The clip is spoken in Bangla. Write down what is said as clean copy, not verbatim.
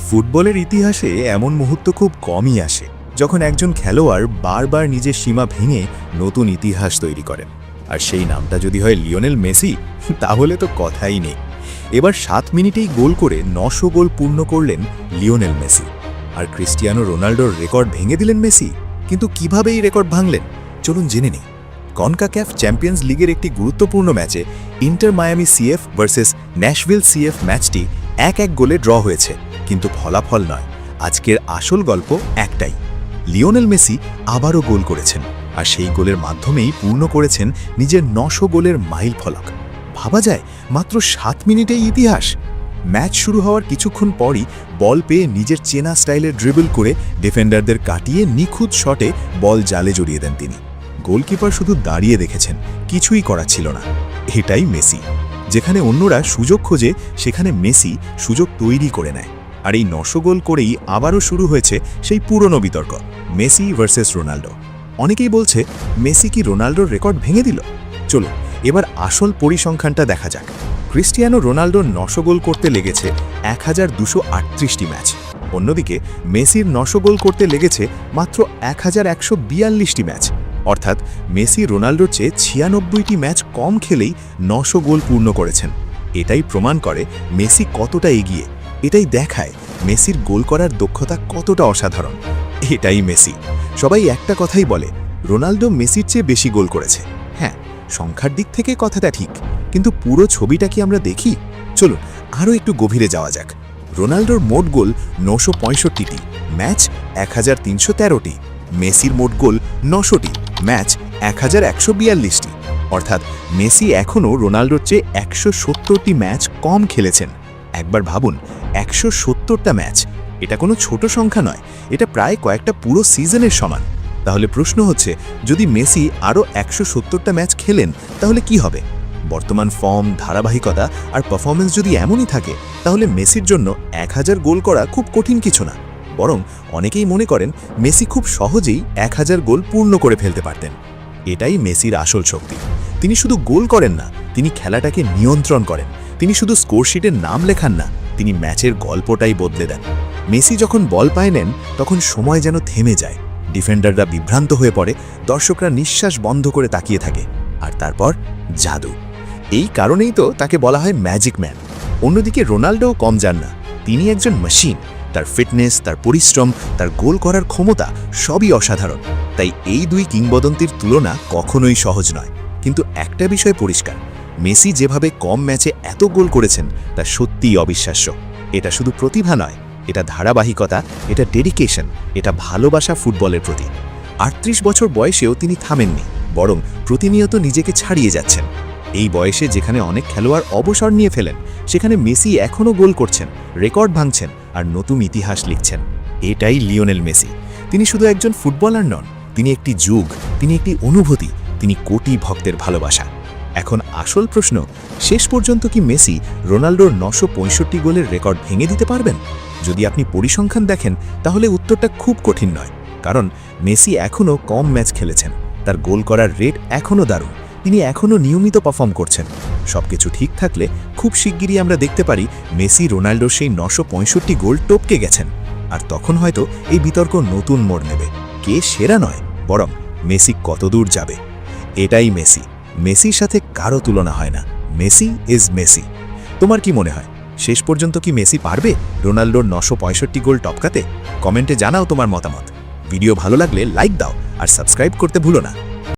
ফুটবলের ইতিহাসে এমন মুহূর্ত খুব কমই আসে যখন একজন খেলোয়াড় বারবার নিজের সীমা ভেঙে নতুন ইতিহাস তৈরি করেন। আর সেই নামটা যদি হয় লিওনেল মেসি, তাহলে তো কথাই নেই। এবার 7 মিনিটেই গোল করে 900 গোল পূর্ণ করলেন লিওনেল মেসি। আর ক্রিস্টিয়ানো রোনাল্ডোর রেকর্ড ভেঙে দিলেন মেসি। কিন্তু কিভাবে এই রেকর্ড ভাঙলেন চলুন জেনে নিই। কনকাক্যাফ চ্যাম্পিয়ন্স লিগের একটি গুরুত্বপূর্ণ ম্যাচে inter Miami CF versus Nashville CF ম্যাচটি 1-1 গোলে ড্র হয়েছে, কিন্তু ফলাফল নয়। আজকের আসল গল্প একটাই, লিওনেল মেসি আবারও গোল করেছেন, আর সেই গোলের মাধ্যমেই পূর্ণ করেছেন নিজের 900 গোলের মাইল ফলক। ভাবা যায় মাত্র 7 মিনিটেই ইতিহাস। ম্যাচ শুরু হওয়ার কিছুক্ষণ পরই বল পেয়ে নিজের চেনা স্টাইলে ড্রিবল করে ডিফেন্ডারদের কাটিয়ে নিখুঁত শটে বল জালে জড়িয়ে দেন তিনি। গোলকিপার শুধু দাঁড়িয়ে দেখেছেন, কিছুই করা ছিল না। এটাই মেসি। যেখানে অন্যরা সুযোগ খোঁজে, সেখানে মেসি সুযোগ তৈরি করে নেয়। আর এই 900 গোল করেই আবারও শুরু হয়েছে সেই পুরনো বিতর্ক, মেসি ভার্সেস রোনাল্ডো। অনেকেই বলছে মেসি কি রোনাল্ডোর রেকর্ড ভেঙে দিল। চলো এবার আসল পরিসংখ্যানটা দেখা যাক। ক্রিস্টিয়ানো রোনাল্ডোর 900 গোল করতে লেগেছে 1238টি ম্যাচ। অন্যদিকে মেসির 900 গোল করতে লেগেছে মাত্র 1142টি ম্যাচ। অর্থাৎ মেসি রোনাল্ডোর চেয়ে 96টি ম্যাচ কম খেলেই 900 গোল পূর্ণ করেছেন। এটাই প্রমাণ করে মেসি কতটা এগিয়ে। এটাই দেখায় মেসির গোল করার দক্ষতা কতটা অসাধারণ। এটাই মেসি। সবাই একটা কথাই বলে, রোনাল্ডো মেসির চেয়ে বেশি গোল করেছে। হ্যাঁ, সংখ্যার দিক থেকে কথাটা ঠিক, কিন্তু পুরো ছবিটা কি আমরা দেখি? চলুন আরও একটু গভীরে যাওয়া যাক। রোনাল্ডোর মোট গোল 965টি, ম্যাচ 1313টি। মেসির মোট গোল 900টি, ম্যাচ 1142টি। অর্থাৎ মেসি এখনও রোনাল্ডোর চেয়ে 170টি ম্যাচ কম খেলেছেন। একবার ভাবুন, 170টা ম্যাচ, এটা কোনো ছোট সংখ্যা নয়, এটা প্রায় কয়েকটা পুরো সিজনের সমান। তাহলে প্রশ্ন হচ্ছে, যদি মেসি আরও 170টা ম্যাচ খেলেন তাহলে কি হবে? বর্তমান ফর্ম, ধারাবাহিকতা আর পারফরমেন্স যদি এমনই থাকে, তাহলে মেসির জন্য 1000 গোল করা খুব কঠিন কিছু না। বরং অনেকেই মনে করেন মেসি খুব সহজেই 1000 গোল পূর্ণ করে ফেলতে পারতেন। এটাই মেসির আসল শক্তি। তিনি শুধু গোল করেন না, তিনি খেলাটাকে নিয়ন্ত্রণ করেন। তিনি শুধু স্কোরশিটের নাম লেখান না, তিনি ম্যাচের গল্পটাই বদলে দেন। মেসি যখন বল পায় নেন, তখন সময় যেন থেমে যায়। ডিফেন্ডাররা বিভ্রান্ত হয়ে পড়ে, দর্শকরা নিঃশ্বাস বন্ধ করে তাকিয়ে থাকে। আর তারপর জাদু। এই কারণেই তো তাকে বলা হয় ম্যাজিক ম্যান। অন্যদিকে রোনাল্ডোও কম যান না। তিনি একজন মেশিন। তার ফিটনেস, তার পরিশ্রম, তার গোল করার ক্ষমতা সবই অসাধারণ। তাই এই দুই কিংবদন্তির তুলনা কখনোই সহজ নয়। কিন্তু একটা বিষয় পরিষ্কার, মেসি যেভাবে কম ম্যাচে এত গোল করেছেন তা সত্যিই অবিশ্বাস্য। এটা শুধু প্রতিভা নয়, এটা ধারাবাহিকতা, এটা ডেডিকেশন, এটা ভালোবাসা ফুটবলের প্রতি। 38 বছর বয়সেও তিনি থামেননি, বরং প্রতিনিয়ত নিজেকে ছাড়িয়ে যাচ্ছেন। এই বয়সে যেখানে অনেক খেলোয়াড় অবসর নিয়ে ফেলেন, সেখানে মেসি এখনও গোল করছেন, রেকর্ড ভাঙছেন আর নতুন ইতিহাস লিখছেন। এটাই লিওনেল মেসি। তিনি শুধু একজন ফুটবলার নন, তিনি একটি যুগ, তিনি একটি অনুভূতি, তিনি কোটি ভক্তের ভালোবাসা। এখন আসল প্রশ্ন, শেষ পর্যন্ত কি মেসি রোনাল্ডোর 965 গোলের রেকর্ড ভেঙে দিতে পারবেন? যদি আপনি পরিসংখ্যান দেখেন, তাহলে উত্তরটা খুব কঠিন নয়। কারণ মেসি এখনও কম ম্যাচ খেলেছেন, তার গোল করার রেট এখনও দারুণ, তিনি এখনও নিয়মিত পারফর্ম করছেন। সবকিছু ঠিক থাকলে খুব শিগগিরই আমরা দেখতে পারি মেসি রোনাল্ডোর সেই 965 গোল টপকে গেছেন। আর তখন হয়তো এই বিতর্ক নতুন মোড় নেবে। কে সেরা নয়, বরং মেসি কতদূর যাবে। এটাই মেসি। মেসির সাথে কারো তুলনা হয় না। Messi is Messi. তোমার কি মনে হয়, শেষ পর্যন্ত কি মেসি পারবে রোনাল্ডোর 965 গোল টপকাতে? কমেন্টে জানাও তোমার মতামত। ভিডিও ভালো লাগলে লাইক দাও আর সাবস্ক্রাইব করতে ভুলো না।